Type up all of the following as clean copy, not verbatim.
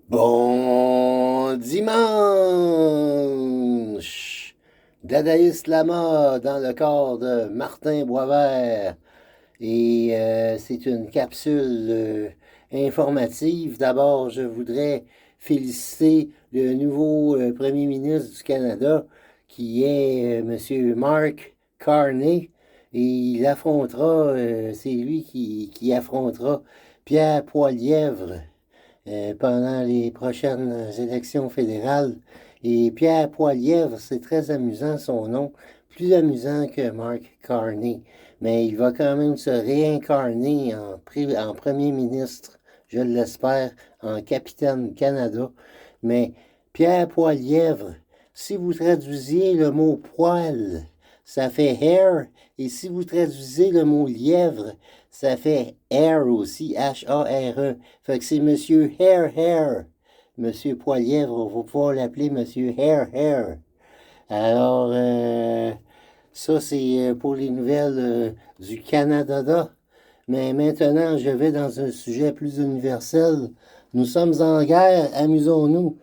Bon dimanche! Dadaïs Lama dans le corps de Martin Boisvert. Et c'est une capsule informative. D'abord, je voudrais féliciter le nouveau premier ministre du Canada, qui est M. Mark Carney. Et il affrontera, c'est lui qui affrontera Pierre Poilievre pendant les prochaines élections fédérales. Et Pierre Poilievre, c'est très amusant son nom, plus amusant que Mark Carney. Mais il va quand même se réincarner en premier ministre, je l'espère, en capitaine Canada. Mais Pierre Poilievre, si vous traduisiez le mot poil, ça fait hair, et si vous traduisez le mot lièvre, ça fait hair aussi, H-A-R-E. Fait que c'est Monsieur Hair. Monsieur Poilièvre, on va pouvoir l'appeler Monsieur Hair. Alors, ça c'est pour les nouvelles du Canada. Mais maintenant, je vais dans un sujet plus universel. Nous sommes en guerre, amusons-nous.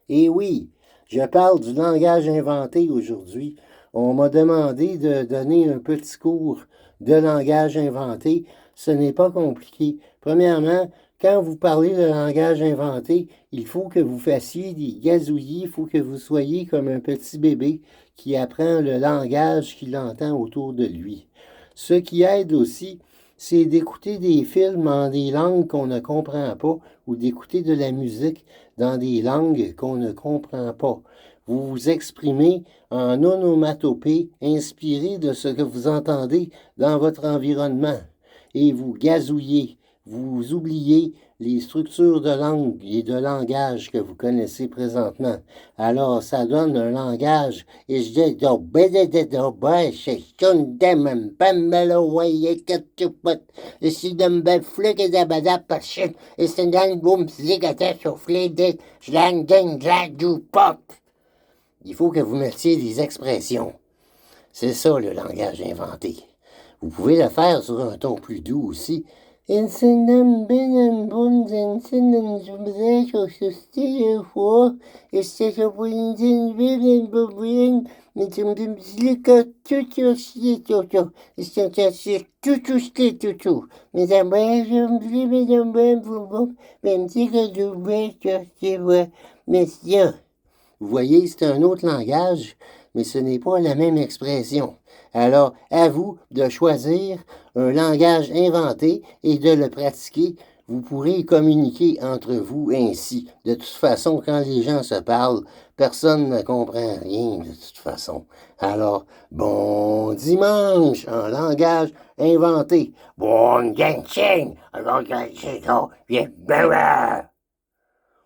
Et oui, je parle du langage inventé aujourd'hui. On m'a demandé de donner un petit cours de langage inventé. Ce n'est pas compliqué. Premièrement, quand vous parlez de langage inventé, il faut que vous fassiez des gazouillis, il faut que vous soyez comme un petit bébé qui apprend le langage qu'il entend autour de lui. Ce qui aide aussi, c'est d'écouter des films en des langues qu'on ne comprend pas ou d'écouter de la musique dans des langues qu'on ne comprend pas. Vous vous exprimez en onomatopée inspiré de ce que vous entendez dans votre environnement et vous gazouillez, vous oubliez les structures de langue et de langage que vous connaissez présentement. Alors, ça donne un langage, et je dis, il faut que vous mettiez des expressions. C'est ça le langage inventé. Vous pouvez le faire sur un ton plus doux aussi. Vous voyez, c'est un autre langage, mais ce n'est pas la même expression. Alors, à vous de choisir un langage inventé et de le pratiquer. Vous pourrez communiquer entre vous ainsi. De toute façon, quand les gens se parlent, personne ne comprend rien de toute façon. Alors, bon dimanche en langage inventé. Bon dancing! Alors,